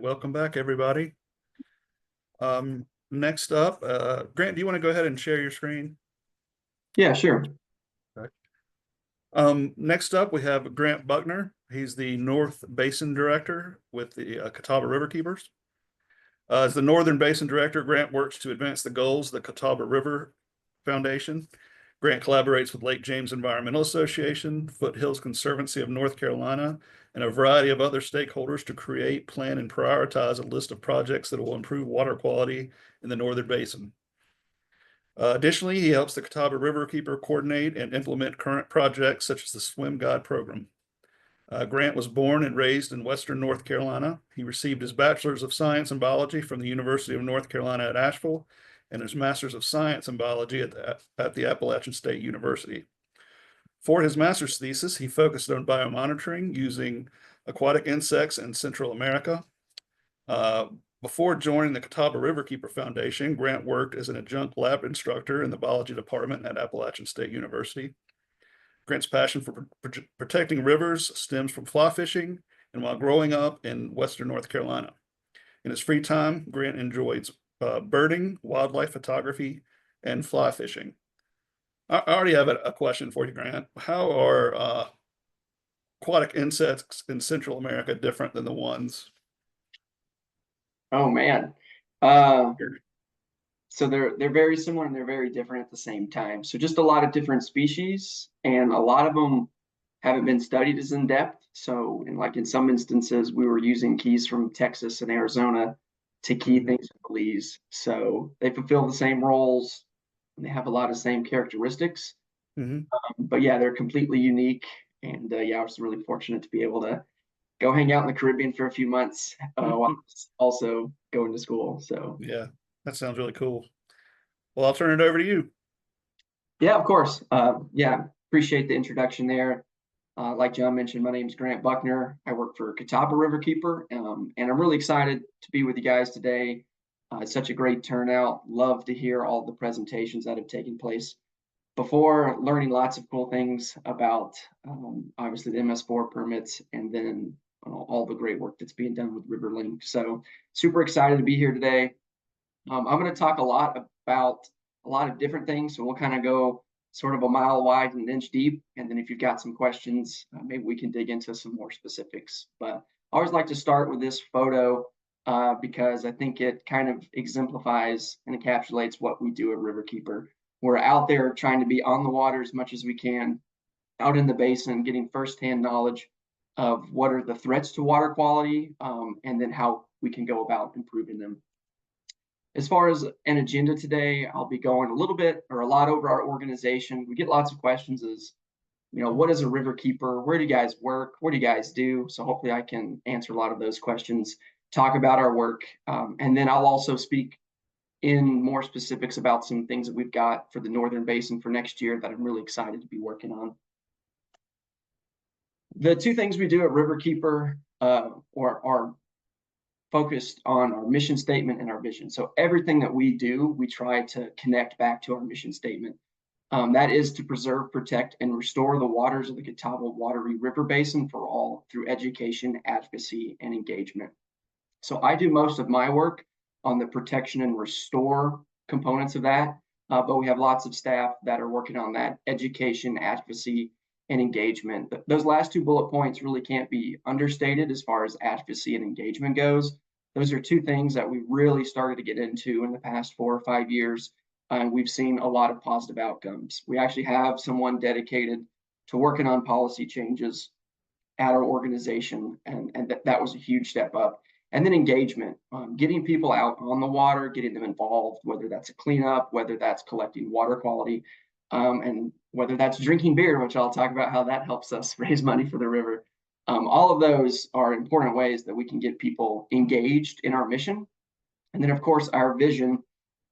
Welcome back, everybody. Next up, Grant, do you want to go ahead and share your screen? Yeah, sure. Okay. Next up, we have Grant Buckner. He's the North Basin Director with the Catawba River Keepers. As the Northern Basin Director, Grant works to advance the goals of the Catawba River Foundation. Grant collaborates with Lake James Environmental Association, Foothills Conservancy of North Carolina, and a variety of other stakeholders to create, plan, and prioritize a list of projects that will improve water quality in the Northern Basin. Additionally, he helps the Catawba Riverkeeper coordinate and implement current projects such as the Swim Guide program. Grant was born and raised in Western North Carolina. He received his Bachelor's of Science in Biology from the University of North Carolina at Asheville and his Master's of Science in Biology at the Appalachian State University. For his master's thesis, he focused on biomonitoring using aquatic insects in Central America. Uh, Before joining the Catawba Riverkeeper Foundation, Grant worked as an adjunct lab instructor in the biology department at Appalachian State University. Grant's passion for protecting rivers stems from fly fishing and while growing up in Western North Carolina. In his free time, Grant enjoys birding, wildlife photography, and fly fishing. I already have a question for you, Grant. How are aquatic insects in Central America different than the ones Oh man. Uh, here? so they're very similar and they're very different at the same time. So just a lot of different species, and a lot of them haven't been studied as in depth. So in some instances, we were using keys from Texas and Arizona to key Mhm. things in Belize. So they fulfill the same roles and they have a lot of same characteristics. Mhm. But yeah, they're completely unique. And yeah, I was really fortunate to be able to go hang out in the Caribbean for a few months while I was also going to school. So Yeah, that sounds really cool. Well, I'll turn it over to you. yeah, of course. Yeah, appreciate the introduction there. Like John mentioned, my name is Grant Buckner. I work for Catawba Riverkeeper, and I'm really excited to be with you guys today. It's such a great turnout. Love to hear all the presentations that have taken place before, learning lots of cool things about obviously the MS4 permits and then all the great work that's being done with RiverLink. So super excited to be here today. I'm going to talk a lot about a lot of different things. So we'll kind of go sort of a mile wide and an inch deep. And then if you've got some questions, maybe we can dig into some more specifics. But I always like to start with this photo because I think it kind of exemplifies and encapsulates what we do at Riverkeeper. We're out there trying to be on the water as much as we can, out in the basin, getting firsthand knowledge of what are the threats to water quality, and then how we can go about improving them. As far as an agenda today, I'll be going a little bit or a lot over our organization. We get lots of questions as, what is a river keeper? Where do you guys work? What do you guys do? So hopefully I can answer a lot of those questions, talk about our work, and then I'll also speak in more specifics about some things that we've got for the Northern Basin for next year that I'm really excited to be working on. The two things we do at Riverkeeper or are focused on our mission statement and our vision. So everything that we do, we try to connect back to our mission statement. That is to preserve, protect, and restore the waters of the Catawba Watery River Basin for all through education, advocacy, and engagement. So I do most of my work on the protection and restore components of that, but we have lots of staff that are working on that education, advocacy, and engagement. Those last two bullet points really can't be understated as far as advocacy and engagement goes. Those are two things that we really started to get into in the past 4 or 5 years, and we've seen a lot of positive outcomes. We actually have someone dedicated to working on policy changes at our organization, and that was a huge step up. And then engagement, getting people out on the water, getting them involved, whether that's a cleanup, whether that's collecting water quality, and whether that's drinking beer, which I'll talk about how that helps us raise money for the river. All of those are important ways that we can get people engaged in our mission. And then, of course, our vision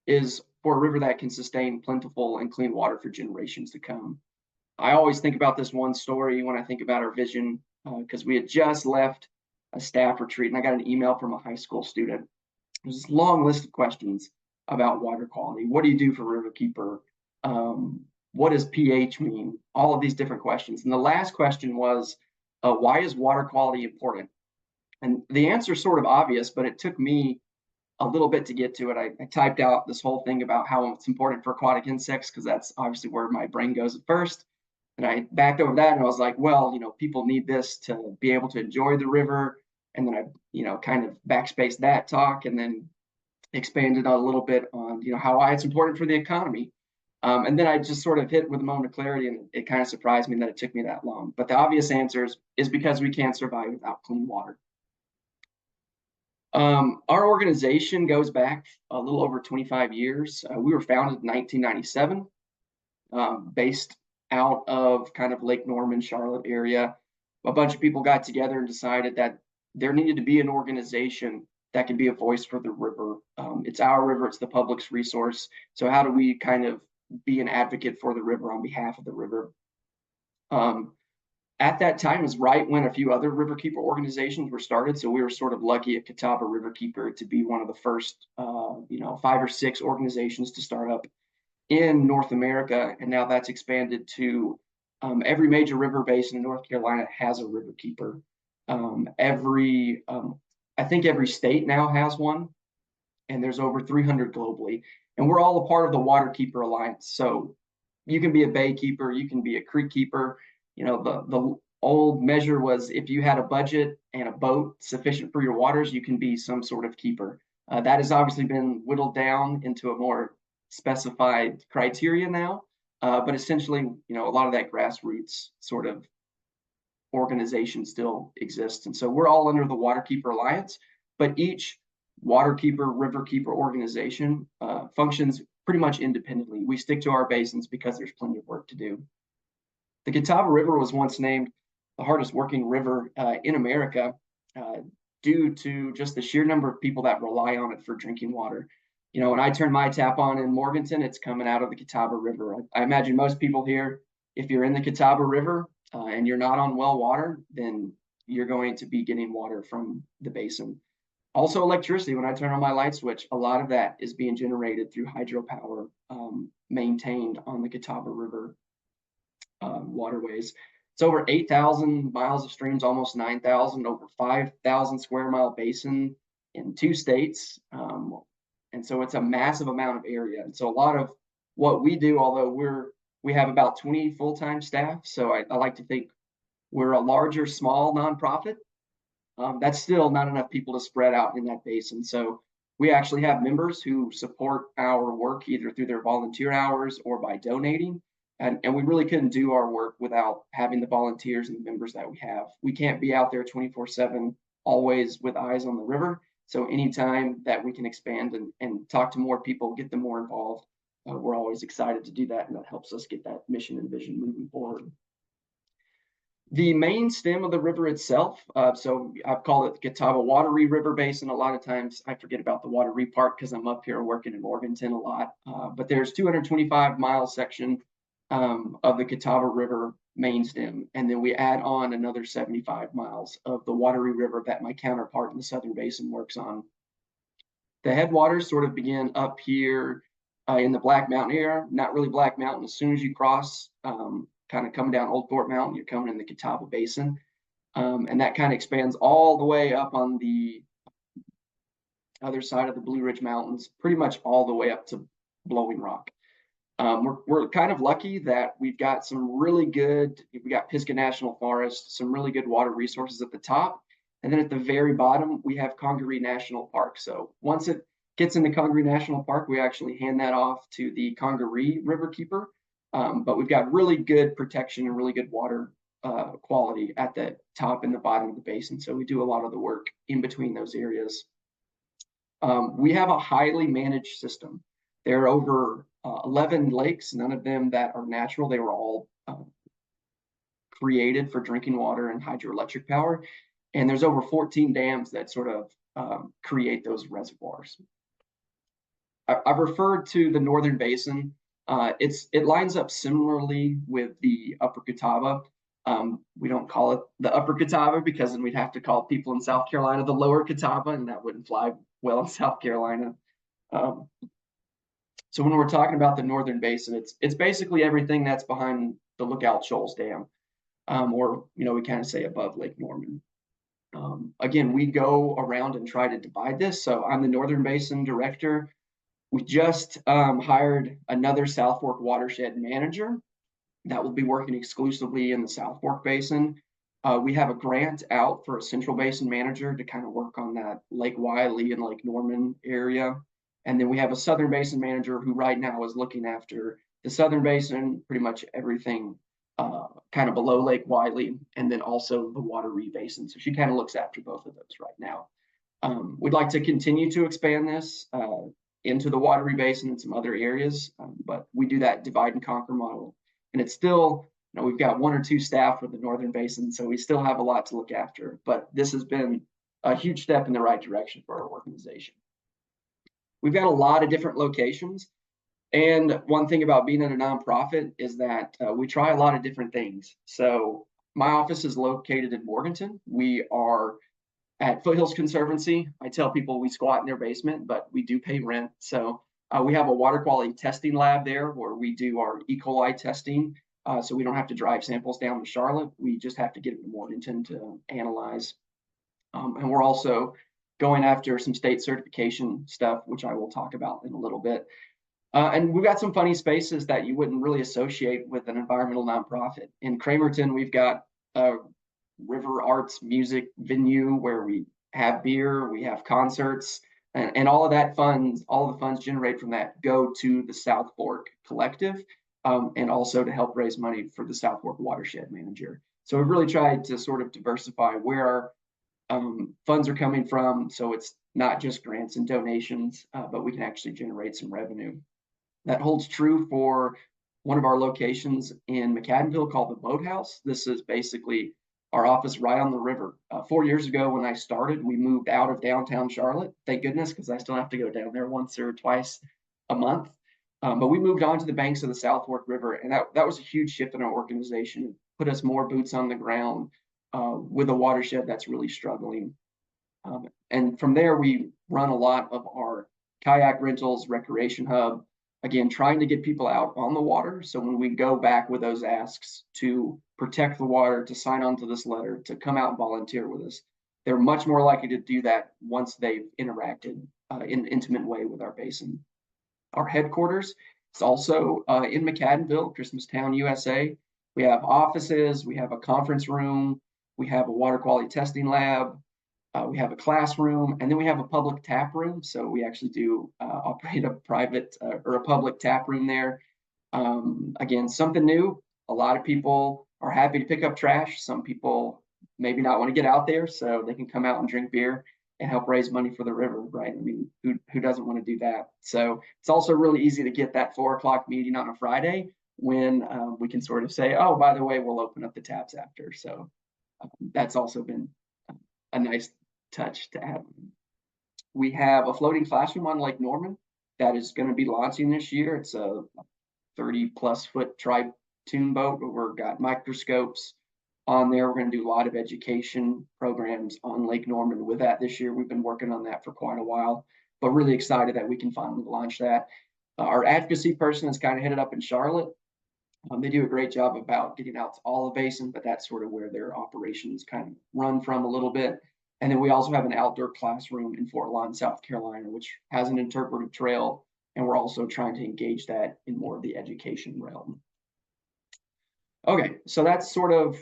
is for a river that can sustain plentiful and clean water for generations to come. I always think about this one story when I think about our vision, because we had just left a staff retreat and I got an email from a high school student. There's this long list of questions about water quality. What do you do for Riverkeeper? What does pH mean? All of these different questions. And the last question was, why is water quality important? And the answer is sort of obvious, but it took me a little bit to get to it. I typed out this whole thing about how it's important for aquatic insects because that's obviously where my brain goes at first. And I backed over that and I was like, well, people need this to be able to enjoy the river. And then I, kind of backspaced that talk and then expanded on a little bit on, how why it's important for the economy. And then I just sort of hit with a moment of clarity, and it kind of surprised me that it took me that long. But the obvious answer is because we can't survive without clean water. Our organization goes back a little over 25 years. We were founded in 1997, based out of kind of Lake Norman, Charlotte area. A bunch of people got together and decided that there needed to be an organization that could be a voice for the river. It's our river, it's the public's resource. So how do we kind of be an advocate for the river on behalf of the river? At that time was right when a few other riverkeeper organizations were started. So we were sort of lucky at Catawba Riverkeeper to be one of the first, 5 or 6 organizations to start up in North America. And now that's expanded to every major river basin in North Carolina has a riverkeeper. I think every state now has one, and there's over 300 globally. And we're all a part of the Waterkeeper Alliance. So you can be a bay keeper, you can be a creek keeper. The old measure was if you had a budget and a boat sufficient for your waters, you can be some sort of keeper. That has obviously been whittled down into a more specified criteria now. But essentially, a lot of that grassroots sort of organization still exists. And so we're all under the Waterkeeper Alliance, but each Waterkeeper, Riverkeeper organization functions pretty much independently. We stick to our basins because there's plenty of work to do. The Catawba River was once named the hardest working river in America due to just the sheer number of people that rely on it for drinking water. When I turn my tap on in Morganton, it's coming out of the Catawba River. I imagine most people here, if you're in the Catawba River and you're not on well water, then you're going to be getting water from the basin. Also electricity, when I turn on my light switch, a lot of that is being generated through hydropower maintained on the Catawba River waterways. It's over 8,000 miles of streams, almost 9,000, over 5,000 square mile basin in 2 states. And so it's a massive amount of area. And so a lot of what we do, although we have about 20 full-time staff, so I like to think we're a larger, small nonprofit. That's still not enough people to spread out in that basin. So we actually have members who support our work either through their volunteer hours or by donating. And we really couldn't do our work without having the volunteers and the members that we have. We can't be out there 24/7, always with eyes on the river. So anytime that we can expand and talk to more people, get them more involved, we're always excited to do that. And that helps us get that mission and vision moving forward. The main stem of the river itself, so I've called it the Catawba Wateree River Basin. A lot of times I forget about the Wateree part because I'm up here working in Morganton a lot. But there's 225-mile section of the Catawba River main stem. And then we add on another 75 miles of the Wateree River that my counterpart in the Southern Basin works on. The headwaters sort of begin up here in the Black Mountain area, not really Black Mountain. As soon as you cross, kind of coming down Old Fort Mountain, you're coming in the Catawba Basin. And that kind of expands all the way up on the other side of the Blue Ridge Mountains, pretty much all the way up to Blowing Rock. We're kind of lucky that we've got we got Pisgah National Forest, some really good water resources at the top. And then at the very bottom, we have Congaree National Park. So once it gets into Congaree National Park, we actually hand that off to the Congaree Riverkeeper. But we've got really good protection and really good water quality at the top and the bottom of the basin. So we do a lot of the work in between those areas. We have a highly managed system. There are over 11 lakes, none of them that are natural. They were all created for drinking water and hydroelectric power. And there's over 14 dams that sort of create those reservoirs. I've referred to the Northern Basin. It lines up similarly with the Upper Catawba. We don't call it the Upper Catawba because then we'd have to call people in South Carolina the Lower Catawba, and that wouldn't fly well in South Carolina. So when we're talking about the Northern Basin, it's basically everything that's behind the Lookout Shoals Dam, or we kind of say above Lake Norman. Again, we go around and try to divide this. So I'm the Northern Basin Director. We just hired another South Fork watershed manager that will be working exclusively in the South Fork Basin. We have a grant out for a Central Basin manager to kind of work on that Lake Wylie and Lake Norman area. And then we have a Southern Basin manager who right now is looking after the Southern Basin, pretty much everything kind of below Lake Wylie, and then also the Wateree Basin. So she kind of looks after both of those right now. We'd like to continue to expand this into the Wateree Basin and some other areas, but we do that divide and conquer model. And it's still, we've got 1 or 2 staff for the Northern Basin, so we still have a lot to look after. But this has been a huge step in the right direction for our organization. We've got a lot of different locations. And one thing about being in a nonprofit is that we try a lot of different things. So my office is located in Morganton. We are at Foothills Conservancy. I tell people we squat in their basement, but we do pay rent. So we have a water quality testing lab there where we do our E. coli testing. So we don't have to drive samples down to Charlotte. We just have to get them to Morganton to analyze. And we're also going after some state certification stuff, which I will talk about in a little bit. And we've got some funny spaces that you wouldn't really associate with an environmental nonprofit. In Cramerton, we've got a river arts music venue where we have beer, we have concerts, and all of that funds, all of the funds generated from that go to the South Fork Collective, and also to help raise money for the South Fork Watershed Manager. So we've really tried to sort of diversify where our funds are coming from, so it's not just grants and donations, but we can actually generate some revenue. That holds true for one of our locations in McAdenville called the Boathouse. This is basically our office right on the river. 4 years ago when I started, we moved out of downtown Charlotte. Thank goodness, because I still have to go down there once or twice a month. But we moved on to the banks of the South Fork River, and that was a huge shift in our organization. It put us more boots on the ground with a watershed that's really struggling. And from there, we run a lot of our kayak rentals, recreation hub, again, trying to get people out on the water. So when we go back with those asks to protect the water, to sign on to this letter, to come out and volunteer with us, they're much more likely to do that once they've interacted in an intimate way with our basin. Our headquarters is also in McAdenville, Christmastown, USA. We have offices, we have a conference room, we have a water quality testing lab, we have a classroom, and then we have a public tap room. So we actually do operate a private or a public tap room there. Again, something new. A lot of people are happy to pick up trash. Some people maybe not want to get out there, so they can come out and drink beer and help raise money for the river, right? I mean, who doesn't want to do that? So it's also really easy to get that 4 o'clock meeting on a Friday when we can sort of say, oh, by the way, we'll open up the taps after. So that's also been a nice touch to add. We have a floating classroom on Lake Norman that is going to be launching this year. It's a 30+ foot tri-tune boat where we've got microscopes on there. We're going to do a lot of education programs on Lake Norman with that this year. We've been working on that for quite a while, but really excited that we can finally launch that. Our advocacy person is kind of headed up in Charlotte. They do a great job about getting out to all the basin, but that's sort of where their operations kind of run from a little bit. And then we also have an outdoor classroom in Fort Lawn, South Carolina, which has an interpretive trail. And we're also trying to engage that in more of the education realm. Okay, so that's sort of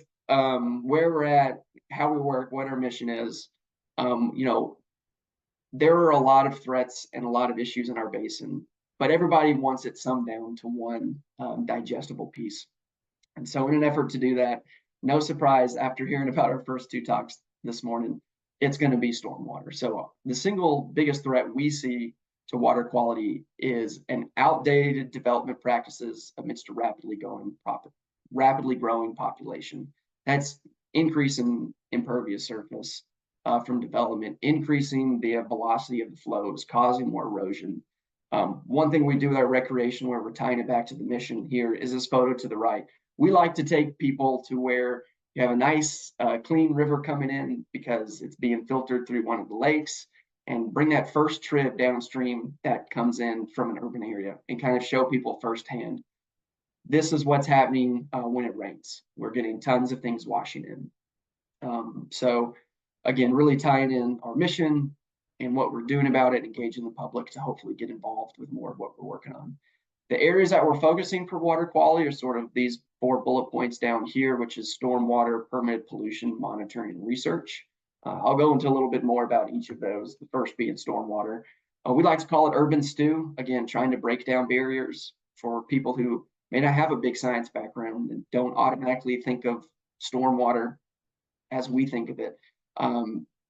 where we're at, how we work, what our mission is. There are a lot of threats and a lot of issues in our basin, but everybody wants it summed down to one digestible piece. And so in an effort to do that, no surprise, after hearing about our first 2 talks this morning, it's going to be stormwater. So the single biggest threat we see to water quality is an outdated development practices amidst a rapidly growing population. That's increasing impervious surface from development, increasing the velocity of the flows, causing more erosion. One thing we do with our recreation, where we're tying it back to the mission here, is this photo to the right. We like to take people to where you have a nice clean river coming in because it's being filtered through one of the lakes, and bring that first trip downstream that comes in from an urban area and kind of show people firsthand. This is what's happening when it rains. We're getting tons of things washing in. So again, really tying in our mission and what we're doing about it, engaging the public to hopefully get involved with more of what we're working on. The areas that we're focusing for water quality are sort of these 4 bullet points down here, which is stormwater, permitted pollution, monitoring, and research. I'll go into a little bit more about each of those, the first being stormwater. We like to call it urban stew, again, trying to break down barriers for people who may not have a big science background and don't automatically think of stormwater as we think of it.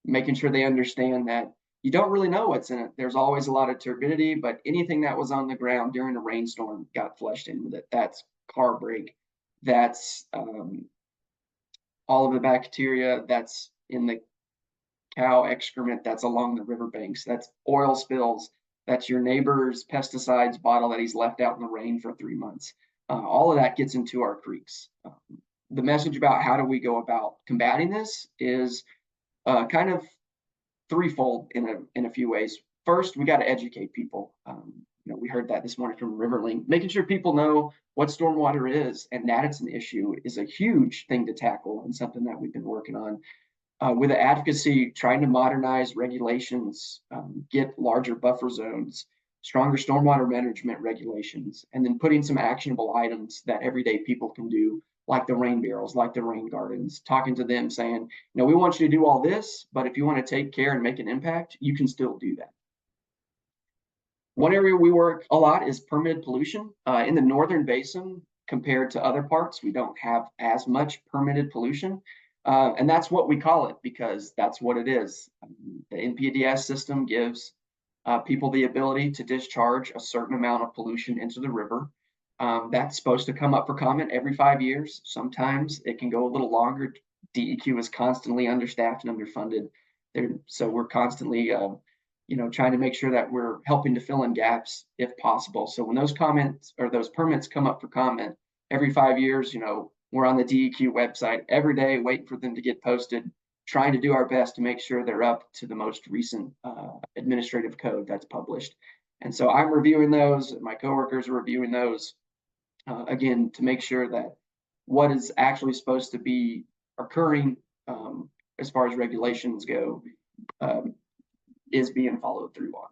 Making sure they understand that you don't really know what's in it. There's always a lot of turbidity, but anything that was on the ground during a rainstorm got flushed in with it. That's car brake. That's all of the bacteria that's in the cow excrement that's along the riverbanks. That's oil spills. That's your neighbor's pesticides bottle that he's left out in the rain for 3 months. All of that gets into our creeks. The message about how do we go about combating this is kind of threefold in a few ways. First, we got to educate people. We heard that this morning from Riverlink. Making sure people know what stormwater is and that it's an issue is a huge thing to tackle and something that we've been working on. With the advocacy, trying to modernize regulations, get larger buffer zones, stronger stormwater management regulations, and then putting some actionable items that everyday people can do, like the rain barrels, like the rain gardens, talking to them saying, we want you to do all this, but if you want to take care and make an impact, you can still do that. One area we work a lot is permitted pollution. In the northern basin, compared to other parts, we don't have as much permitted pollution. And that's what we call it because that's what it is. The NPDES system gives people the ability to discharge a certain amount of pollution into the river. That's supposed to come up for comment every 5 years. Sometimes it can go a little longer. DEQ is constantly understaffed and underfunded. So we're constantly, trying to make sure that we're helping to fill in gaps if possible. So when those comments or those permits come up for comment every 5 years, we're on the DEQ website every day, waiting for them to get posted, trying to do our best to make sure they're up to the most recent administrative code that's published. And so I'm reviewing those, my coworkers are reviewing those, again, to make sure that what is actually supposed to be occurring as far as regulations go is being followed through on.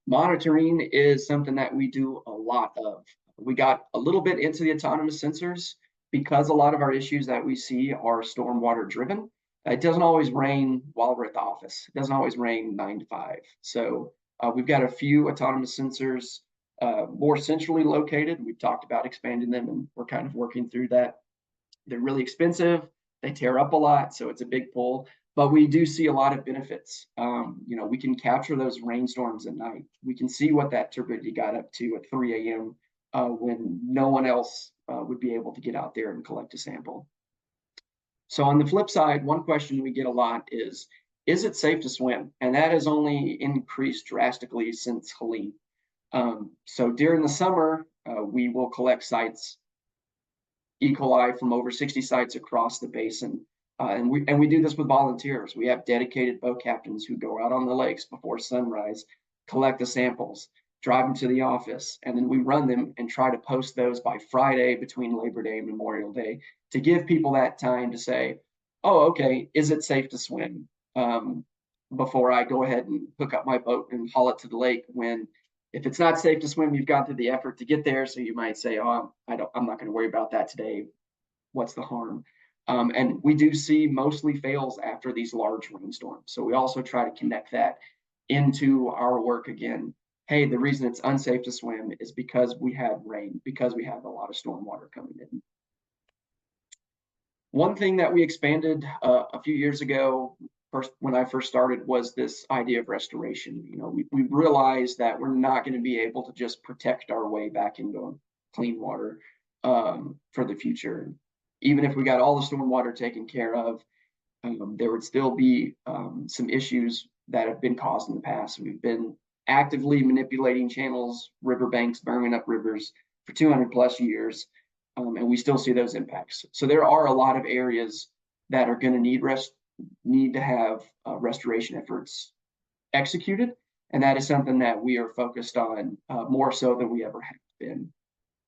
Monitoring is something that we do a lot of. We got a little bit into the autonomous sensors because a lot of our issues that we see are stormwater driven. It doesn't always rain while we're at the office. It doesn't always rain 9 to 5. So we've got a few autonomous sensors more centrally located. We've talked about expanding them and we're kind of working through that. They're really expensive. They tear up a lot, so it's a big pull. But we do see a lot of benefits. We can capture those rainstorms at night. We can see what that turbidity got up to at 3 a.m. When no one else would be able to get out there and collect a sample. So on the flip side, one question we get a lot is it safe to swim? And that has only increased drastically since Helene. So during the summer, we will collect sites, E. coli from over 60 sites across the basin. And we do this with volunteers. We have dedicated boat captains who go out on the lakes before sunrise, collect the samples, drive them to the office, and then we run them and try to post those by Friday between Labor Day and Memorial Day to give people that time to say, oh, okay, is it safe to swim? Before I go ahead and hook up my boat and haul it to the lake, when if it's not safe to swim, you've gone through the effort to get there. So you might say, oh, I'm not going to worry about that today. What's the harm? And we do see mostly fails after these large rainstorms. So we also try to connect that into our work again. Hey, the reason it's unsafe to swim is because we have rain, because we have a lot of storm water coming in. One thing that we expanded a few years ago, when I first started, was this idea of restoration. We realized that we're not going to be able to just protect our way back into clean water for the future. Even if we got all the storm water taken care of, there would still be some issues that have been caused in the past. We've been actively manipulating channels, riverbanks, burning up rivers for 200 plus years, and we still see those impacts. So there are a lot of areas that are going to need to have restoration efforts executed, and that is something that we are focused on more so than we ever have been.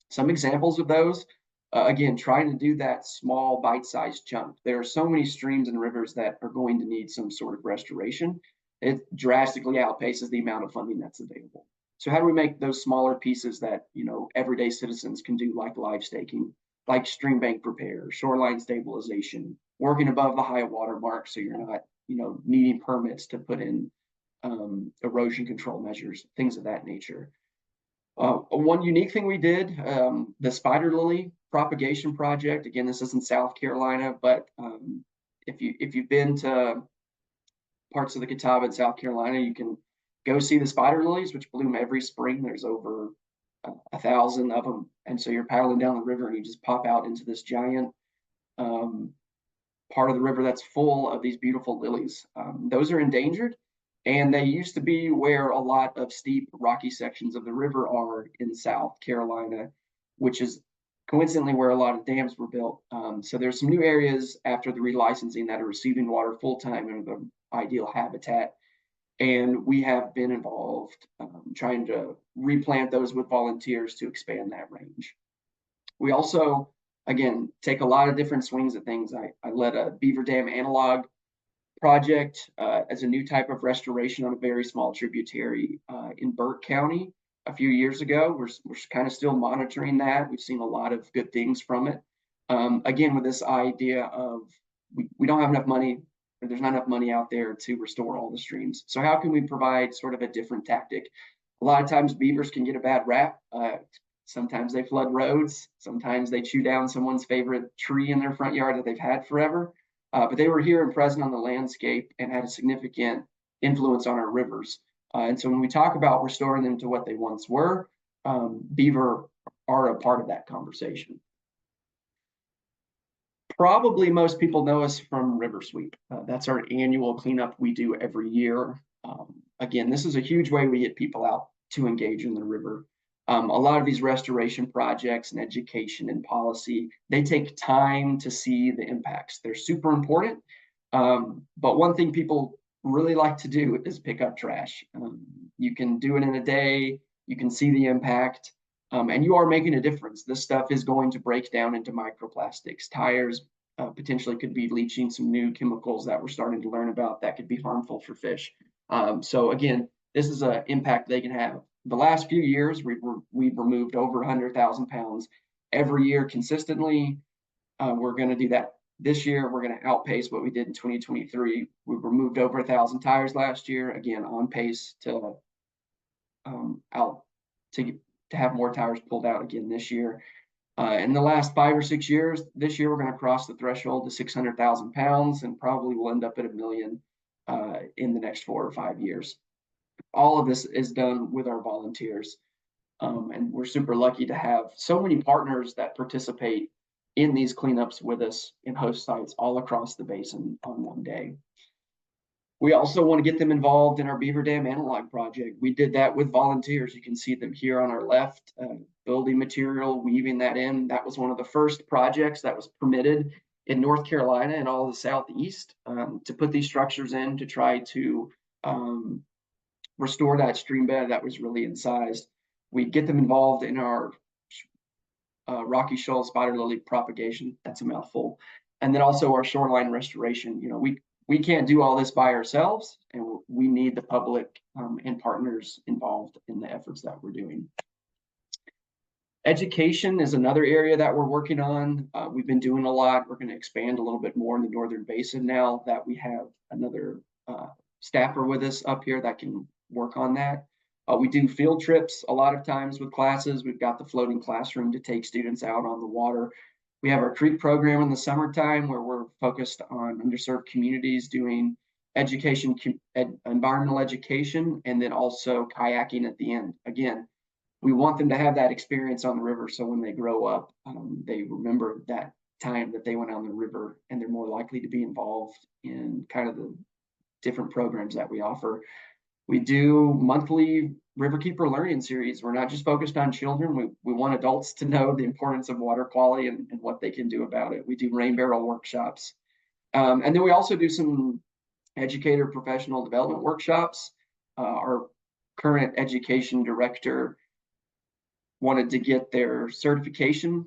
Some examples of those Again, trying to do that small bite-sized chunk. There are so many streams and rivers that are going to need some sort of restoration. It drastically outpaces the amount of funding that's available. So how do we make those smaller pieces that, you know, everyday citizens can do, like live staking, like stream bank repair, shoreline stabilization, working above the high water mark so you're not, you know, needing permits to put in erosion control measures, things of that nature. One unique thing we did, the spider lily propagation project. Again, this is in South Carolina, but if you've been to parts of the Catawba in South Carolina, you can go see the spider lilies, which bloom every spring. There's over 1,000 of them, and so you're paddling down the river and you just pop out into this giant part of the river that's full of these beautiful lilies. Those are endangered, and they used to be where a lot of steep, rocky sections of the river are in South Carolina, which is coincidentally where a lot of dams were built. So there's some new areas after the relicensing that are receiving water full time in the ideal habitat. And we have been involved trying to replant those with volunteers to expand that range. We also, again, take a lot of different swings at things. I led a beaver dam analog project as a new type of restoration on a very small tributary in Burke County a few years ago. We're kind of still monitoring that. We've seen a lot of good things from it. Again, with this idea of we don't have enough money, or there's not enough money out there to restore all the streams. So how can we provide sort of a different tactic? A lot of times beavers can get a bad rap. Sometimes they flood roads. Sometimes they chew down someone's favorite tree in their front yard that they've had forever. But they were here and present on the landscape and had a significant influence on our rivers. And so when we talk about restoring them to what they once were, beaver are a part of that conversation. Probably most people know us from River Sweep. That's our annual cleanup we do every year. Again, this is a huge way we get people out to engage in the river. A lot of these restoration projects and education and policy, they take time to see the impacts. They're super important. But one thing people really like to do is pick up trash. You can do it in a day, you can see the impact, and you are making a difference. This stuff is going to break down into microplastics. Tires potentially could be leaching some new chemicals that we're starting to learn about that could be harmful for fish. So again, this is an impact they can have. The last few years, we've removed over 100,000 pounds every year consistently. We're going to do that this year. We're going to outpace what we did in 2023. We removed over 1,000 tires last year. Again, on pace to have more tires pulled out again this year. In the last 5 or 6 years, this year we're going to cross the threshold to 600,000 pounds, and probably will end up at 1 million in the next 4 or 5 years. All of this is done with our volunteers. And we're super lucky to have so many partners that participate in these cleanups with us in host sites all across the basin on one day. We also want to get them involved in our Beaver Dam Analog project. We did that with volunteers. You can see them here on our left, building material, weaving that in. That was one of the first projects that was permitted in North Carolina and all of the Southeast to put these structures in to try to restore that stream bed that was really incised. We get them involved in our rocky shoal spider lily propagation. That's a mouthful. And then also our shoreline restoration. You know, we can't do all this by ourselves, and we need the public and partners involved in the efforts that we're doing. Education is another area that we're working on. We've been doing a lot. We're going to expand a little bit more in the Northern Basin now that we have another staffer with us up here that can work on that. We do field trips a lot of times with classes. We've got the floating classroom to take students out on the water. We have our creek program in the summertime where we're focused on underserved communities doing education, environmental education, and then also kayaking at the end. Again, we want them to have that experience on the river so when they grow up, they remember that time that they went on the river, and they're more likely to be involved in kind of the different programs that we offer. We do monthly Riverkeeper learning series. We're not just focused on children. We want adults to know the importance of water quality and what they can do about it. We do rain barrel workshops. And then we also do some educator professional development workshops. Our current education director wanted to get their certification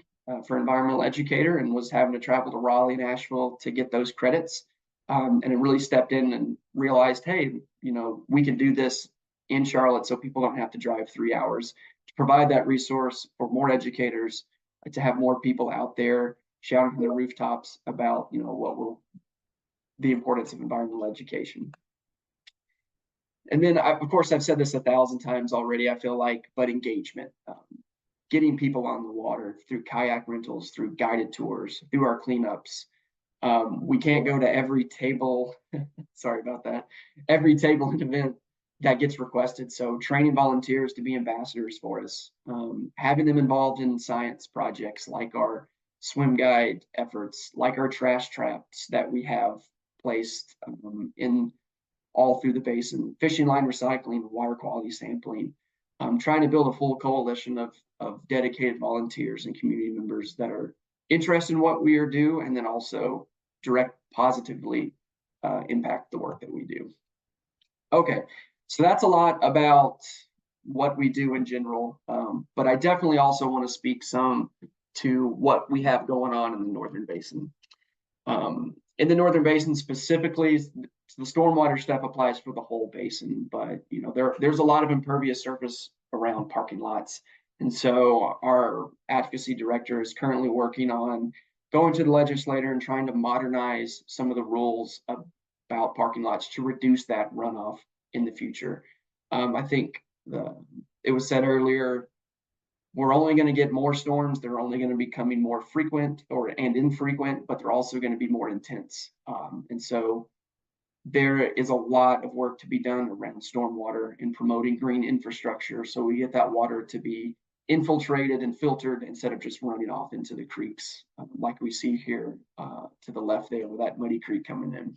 for environmental educator and was having to travel to Raleigh, Nashville to get those credits. And it really stepped in and realized, hey, we can do this in Charlotte so people don't have to drive 3 hours, to provide that resource for more educators, to have more people out there shouting from the rooftops about, the importance of environmental education. And then, of course, I've said this 1,000 times already, I feel like, but engagement. Getting people on the water through kayak rentals, through guided tours, through our cleanups. We can't go to every table, sorry about that, every table and event that gets requested. So training volunteers to be ambassadors for us, having them involved in science projects like our swim guide efforts, like our trash traps that we have placed in all through the basin, fishing line recycling, water quality sampling. Trying to build a full coalition of dedicated volunteers and community members that are interested in what we are doing, and then also direct positively impact the work that we do. Okay, so that's a lot about what we do in general, but I definitely also want to speak some to what we have going on in the Northern Basin. In the Northern Basin specifically, the stormwater stuff applies for the whole basin, but there's a lot of impervious surface around parking lots. And so our advocacy director is currently working on going to the legislator and trying to modernize some of the rules about parking lots to reduce that runoff in the future. I think it was said earlier, we're only going to get more storms. They're only going to be becoming more frequent and infrequent, but they're also going to be more intense. And so there is a lot of work to be done around stormwater and promoting green infrastructure, so we get that water to be infiltrated and filtered instead of just running off into the creeks, like we see here to the left there with that muddy creek coming in.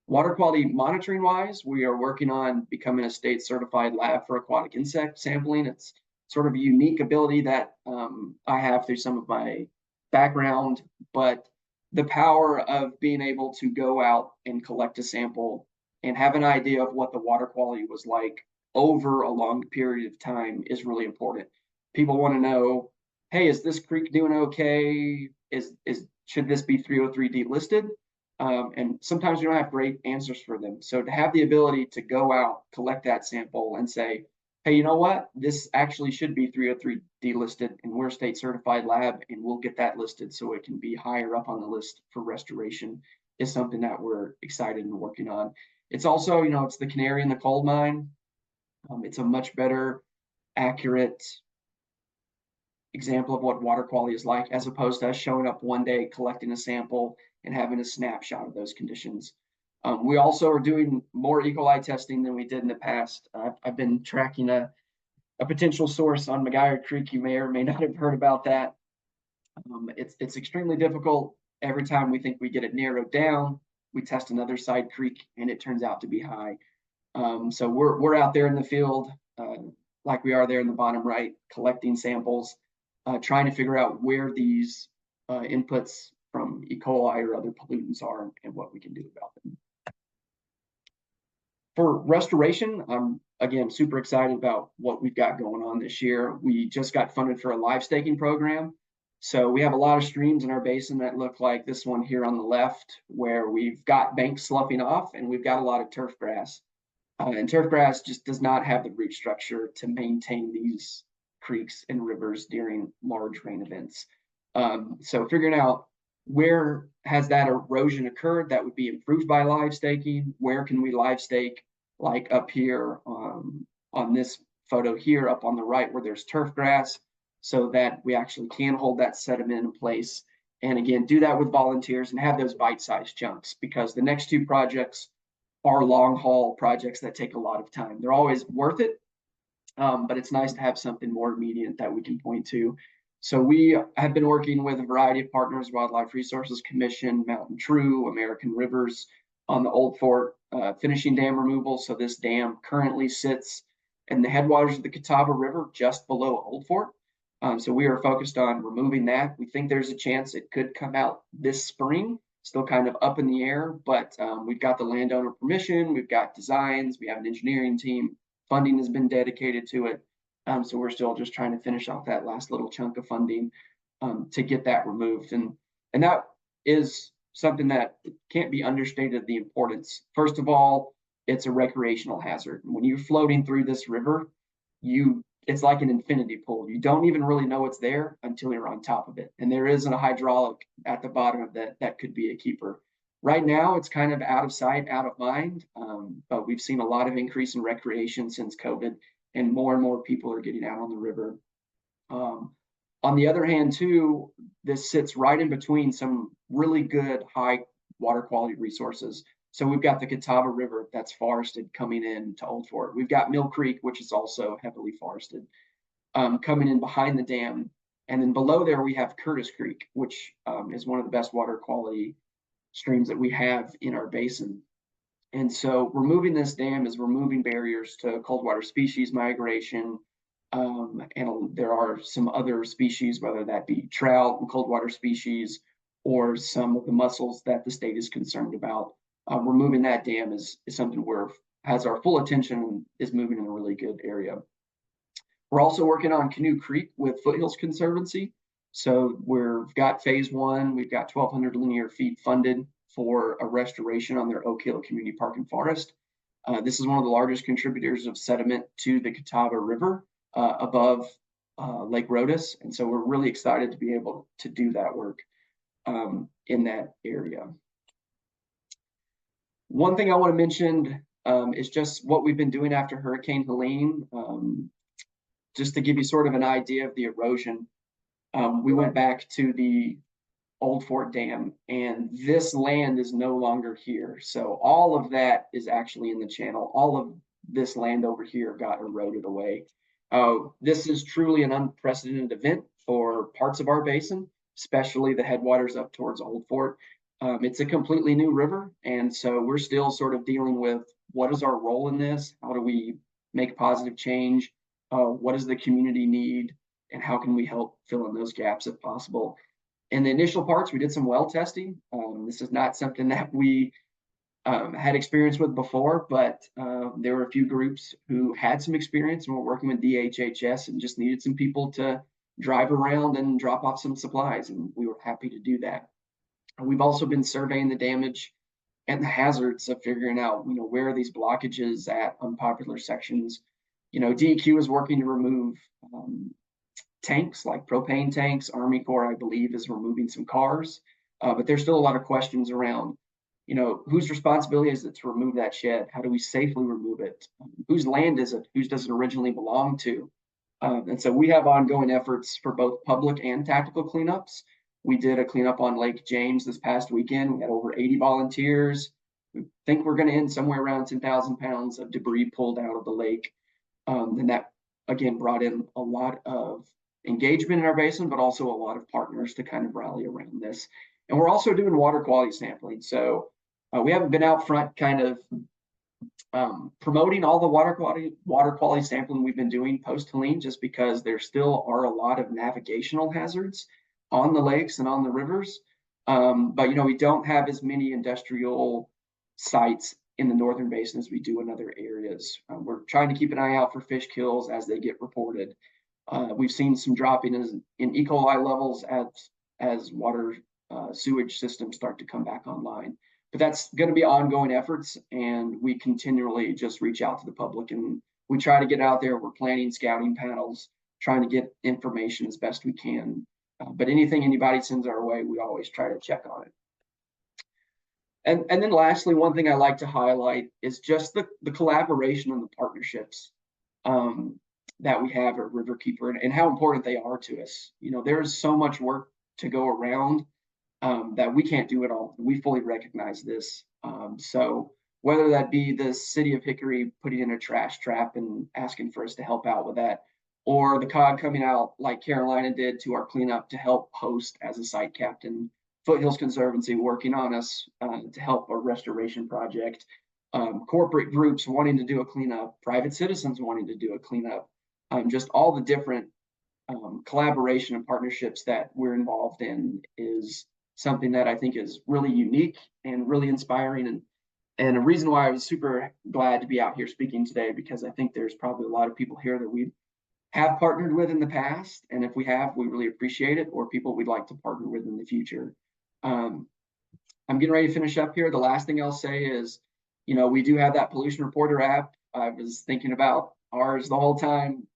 Water quality monitoring wise, we are working on becoming a state certified lab for aquatic insect sampling. It's sort of a unique ability that I have through some of my background, but the power of being able to go out and collect a sample and have an idea of what the water quality was like over a long period of time is really important. People want to know, hey, is this creek doing okay? Should this be 303 delisted? And sometimes we don't have great answers for them. So to have the ability to go out, collect that sample and say, hey, you know what? This actually should be 303 delisted, and we're a state certified lab, and we'll get that listed so it can be higher up on the list for restoration, is something that we're excited and working on. It's also, it's the canary in the coal mine. It's a much better, accurate example of what water quality is like, as opposed to us showing up one day, collecting a sample, and having a snapshot of those conditions. We also are doing more E. coli testing than we did in the past. I've been tracking a potential source on McGuire Creek. You may or may not have heard about that. It's extremely difficult. Every time we think we get it narrowed down, we test another side creek and it turns out to be high. So we're out there in the field, like we are there in the bottom right, collecting samples, trying to figure out where these inputs from E. coli or other pollutants are and what we can do about them. For restoration, I'm again super excited about what we've got going on this year. We just got funded for a live staking program. So we have a lot of streams in our basin that look like this one here on the left, where we've got banks sloughing off and we've got a lot of turf grass. And turf grass just does not have the root structure to maintain these creeks and rivers during large rain events. So figuring out where has that erosion occurred that would be improved by live staking? Where can we live stake, like up here on this photo here up on the right where there's turf grass, so that we actually can hold that sediment in place. And again, do that with volunteers and have those bite-sized chunks, because the next two projects are long haul projects that take a lot of time. They're always worth it, but it's nice to have something more immediate that we can point to. So we have been working with a variety of partners, Wildlife Resources Commission, Mountain True, American Rivers, on the Old Fort finishing dam removal. So this dam currently sits in the headwaters of the Catawba River just below Old Fort. So we are focused on removing that. We think there's a chance it could come out this spring, still kind of up in the air, but we've got the landowner permission, we've got designs, we have an engineering team, funding has been dedicated to it. So we're still just trying to finish off that last little chunk of funding. to get that removed. And that is something that can't be understated, the importance. First of all, it's a recreational hazard. When you're floating through this river, it's like an infinity pool. You don't even really know it's there until you're on top of it. And there isn't a hydraulic at the bottom of that could be a keeper. Right now, it's kind of out of sight, out of mind, but we've seen a lot of increase in recreation since COVID, and more people are getting out on the river. On the other hand, too, this sits right in between some really good high water quality resources. So we've got the Catawba River that's forested coming in to Old Fort. We've got Mill Creek, which is also heavily forested, coming in behind the dam. And then below there, we have Curtis Creek, which is one of the best water quality streams that we have in our basin. And so removing this dam is removing barriers to cold water species migration. And there are some other species, whether that be trout and cold water species, or some of the mussels that the state is concerned about. Removing that dam is something where has our full attention and is moving in a really good area. We're also working on Canoe Creek with Foothills Conservancy. So we've got phase one, we've got 1,200 linear feet funded for a restoration on their Oak Hill Community Park and Forest. This is one of the largest contributors of sediment to the Catawba River above Lake Rhodus. And so we're really excited to be able to do that work in that area. One thing I want to mention is just what we've been doing after Hurricane Helene. Just to give you sort of an idea of the erosion, we went back to the Old Fort Dam, and this land is no longer here. So all of that is actually in the channel. All of this land over here got eroded away. This is truly an unprecedented event for parts of our basin, especially the headwaters up towards Old Fort. It's a completely new river, and so we're still sort of dealing with what is our role in this? How do we make positive change? What does the community need? And how can we help fill in those gaps if possible? In the initial parts, we did some well testing. This is not something that we had experience with before, but there were a few groups who had some experience and were working with DHHS and just needed some people to drive around and drop off some supplies, and we were happy to do that. We've also been surveying the damage and the hazards of figuring out, where are these blockages at unpopular sections. DEQ is working to remove tanks like propane tanks. Army Corps, I believe, is removing some cars, but there's still a lot of questions around, whose responsibility is it to remove that shed? How do we safely remove it? Whose land is it? Whose does it originally belong to? And so we have ongoing efforts for both public and tactical cleanups. We did a cleanup on Lake James this past weekend. We had over 80 volunteers. We think we're going to end somewhere around 10,000 pounds of debris pulled out of the lake. And that, again, brought in a lot of engagement in our basin, but also a lot of partners to kind of rally around this. And we're also doing water quality sampling. So we haven't been out front kind of promoting all the water quality sampling we've been doing post Helene, just because there still are a lot of navigational hazards on the lakes and on the rivers. But we don't have as many industrial sites in the northern basin as we do in other areas. We're trying to keep an eye out for fish kills as they get reported. We've seen some dropping in E. coli levels as water sewage systems start to come back online. But that's going to be ongoing efforts, and we continually just reach out to the public, and we try to get out there. We're planning scouting panels, trying to get information as best we can. But anything anybody sends our way, we always try to check on it. And then lastly, one thing I like to highlight is just the collaboration and the partnerships that we have at Riverkeeper and how important they are to us. There's so much work to go around that we can't do it all. We fully recognize this. So whether that be the city of Hickory putting in a trash trap and asking for us to help out with that, or the COG coming out like Carolina did to our cleanup to help host as a site captain, Foothills Conservancy working on us to help a restoration project, corporate groups wanting to do a cleanup, private citizens wanting to do a cleanup, just all the different collaboration and partnerships that we're involved in is something that I think is really unique and really inspiring, and a reason why I was super glad to be out here speaking today, because I think there's probably a lot of people here that we have partnered with in the past. And if we have, we really appreciate it, or people we'd like to partner with in the future. I'm getting ready to finish up here. The last thing I'll say is, we do have that pollution reporter app. I was thinking about ours the whole time.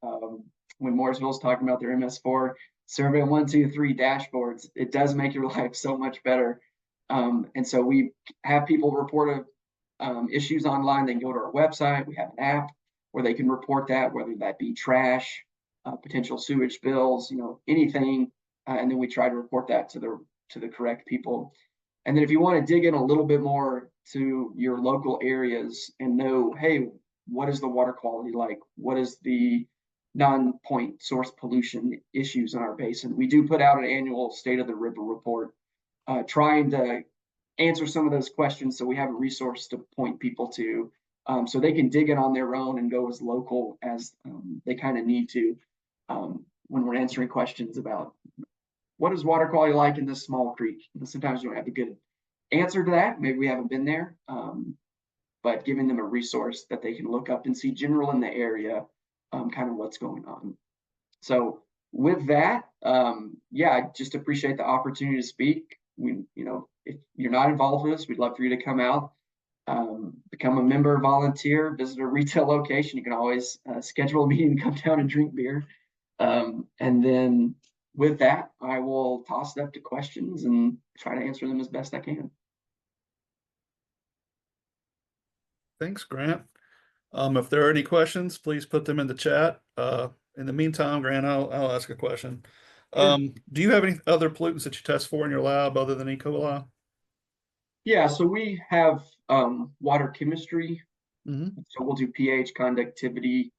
When Mooresville's talking about their MS4 survey 1, 2, 3 dashboards, it does make your life so much better. And so we have people report issues online. They can go to our website. We have an app where they can report that, whether that be trash, potential sewage bills, anything. And then we try to report that to the correct people. And then if you want to dig in a little bit more to your local areas and know, hey, what is the water quality like? What is the non-point source pollution issues in our basin? We do put out an annual state of the river report, trying to answer some of those questions so we have a resource to point people to, so they can dig in on their own and go as local as they kind of need to, when we're answering questions about what is water quality like in this small creek. And sometimes we don't have a good answer to that. Maybe we haven't been there, but giving them a resource that they can look up and see general in the area, kind of what's going on. So with that, yeah, I just appreciate the opportunity to speak. If you're not involved with us, we'd love for you to come out, become a member, volunteer, visit a retail location. You can always schedule a meeting to come down and drink beer. And then with that, I will toss it up to questions and try to answer them as best I can. Thanks, Grant. If there are any questions, please put them in the chat. In the meantime, Grant, I'll ask a question. Sure. Do you have any other pollutants that you test for in your lab other than E. coli? Yeah, so we have water chemistry. Mm-hmm. So we'll do pH, conductivity,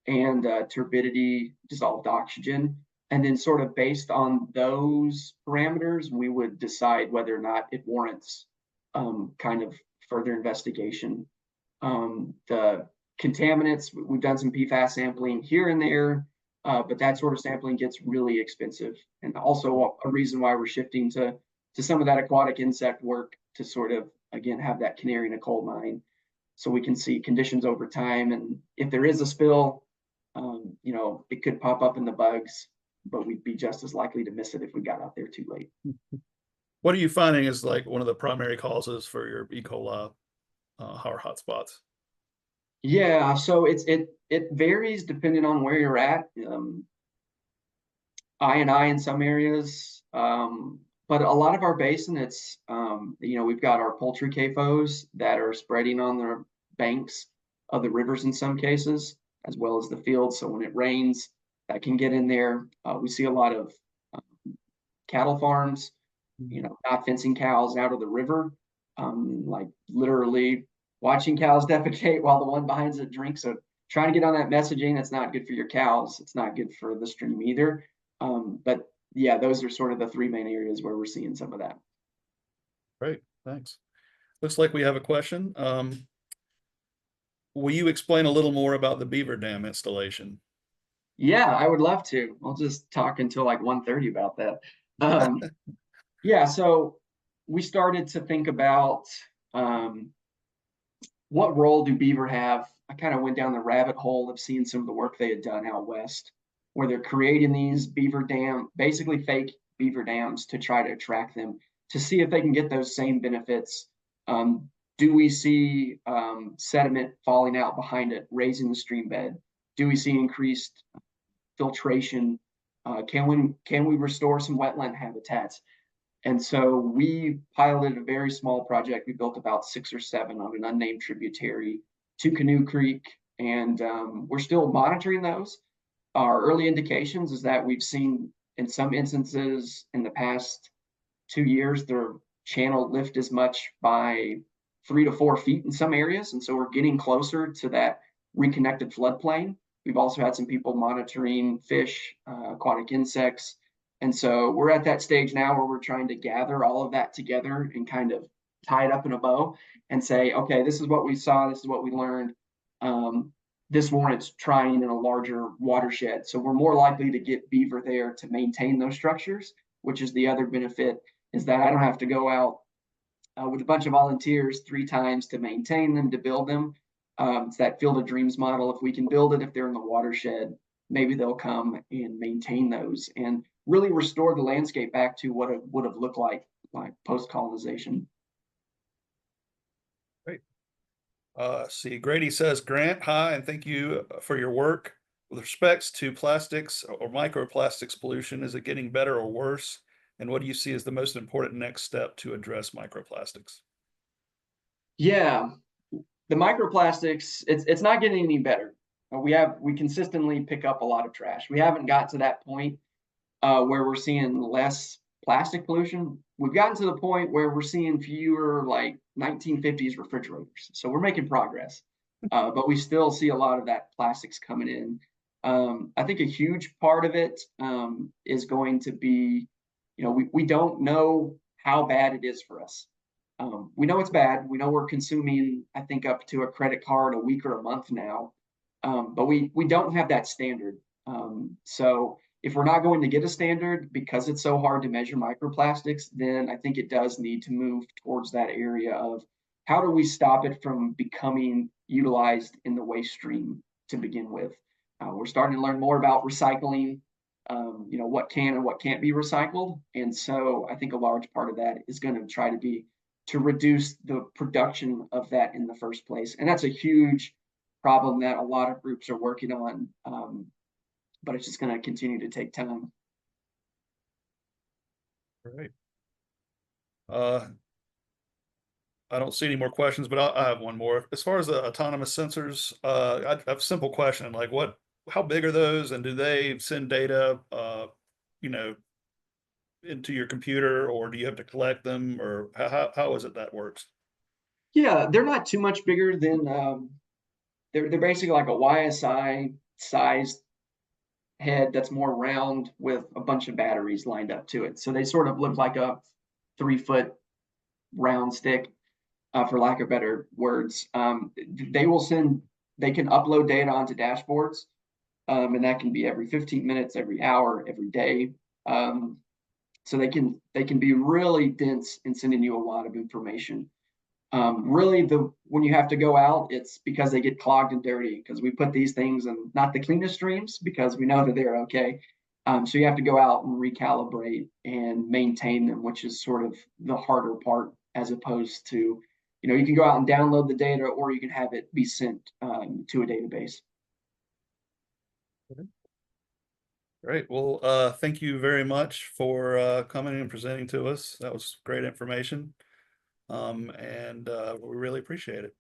and turbidity, dissolved oxygen. And then sort of based on those parameters, we would decide whether or not it warrants kind of further investigation. The contaminants, we've done some PFAS sampling here and there, but that sort of sampling gets really expensive. And also a reason why we're shifting to some of that aquatic insect work to sort of, again, have that canary in a coal mine, so we can see conditions over time. And if there is a spill, it could pop up in the bugs, but we'd be just as likely to miss it if we got out there too late. What are you finding is like one of the primary causes for your E. coli hotspots? Yeah, so it varies depending on where you're at. I in some areas, but a lot of our basin, it's we've got our poultry CAFOs that are spreading on the banks of the rivers in some cases, as well as the fields. So when it rains, that can get in there. We see a lot of cattle farms, not fencing cows out of the river, like literally watching cows defecate while the one behind it drinks. So trying to get on that messaging. It's not good for your cows. It's not good for the stream either. But yeah, those are sort of the three main areas where we're seeing some of that. Great, thanks. Looks like we have a question. Will you explain a little more about the beaver dam installation? Yeah, I would love to. I'll just talk until like 1:30 about that. Yeah, so we started to think about what role do beaver have. I kind of went down the rabbit hole of seeing some of the work they had done out west, where they're creating these beaver dam, basically fake beaver dams, to try to attract them, to see if they can get those same benefits. Do we see sediment falling out behind it, raising the stream bed? Do we see increased filtration? Can we restore some wetland habitats? And so we piloted a very small project. We built about 6 or 7 on an unnamed tributary to Canoe Creek, and we're still monitoring those. Our early indications is that we've seen in some instances in the past 2 years, their channel lift as much by 3 to 4 feet in some areas. And so we're getting closer to that reconnected floodplain. We've also had some people monitoring fish, aquatic insects. And so we're at that stage now where we're trying to gather all of that together and kind of tie it up in a bow and say, okay, this is what we saw, this is what we learned. This warrants trying in a larger watershed. So we're more likely to get beaver there to maintain those structures, which is the other benefit, is that I don't have to go out with a bunch of volunteers 3 times to maintain them, to build them. It's that Field of Dreams model. If we can build it, if they're in the watershed, maybe they'll come and maintain those and really restore the landscape back to what it would have looked like post-colonization. Great. See, Grady says, Grant, hi, and thank you for your work. With respects to plastics or microplastics pollution, is it getting better or worse? And what do you see as the most important next step to address microplastics? Yeah, the microplastics, it's not getting any better. We consistently pick up a lot of trash. We haven't got to that point where we're seeing less plastic pollution. We've gotten to the point where we're seeing fewer like 1950s refrigerators. So we're making progress, but we still see a lot of that plastics coming in. I think a huge part of it is going to be, we don't know how bad it is for us. We know it's bad. We know we're consuming, I think, up to a credit card a week or a month now, but we don't have that standard. So if we're not going to get a standard because it's so hard to measure microplastics, then I think it does need to move towards that area of how do we stop it from becoming utilized in the waste stream to begin with. We're starting to learn more about recycling, what can and what can't be recycled. And so I think a large part of that is going to try to be to reduce the production of that in the first place. And that's a huge problem that a lot of groups are working on. But it's just going to continue to take time. All right. I don't see any more questions, but I have one more. As far as the autonomous sensors, I have a simple question, like how big are those, and do they send data, into your computer, or do you have to collect them, or how is it that works? Yeah, they're not too much bigger than they're basically like a YSI sized head that's more round with a bunch of batteries lined up to it. So they sort of look like a 3-foot round stick, for lack of better words. They can upload data onto dashboards, and that can be every 15 minutes, every hour, every day. So they can be really dense in sending you a lot of information. Really, when you have to go out, it's because they get clogged and dirty because we put these things in not the cleanest streams because we know that they're okay. So you have to go out and recalibrate and maintain them, which is sort of the harder part, as opposed to, you can go out and download the data, or you can have it be sent to a database. Great. Well, thank you very much for coming and presenting to us. That was great information. And we really appreciate it.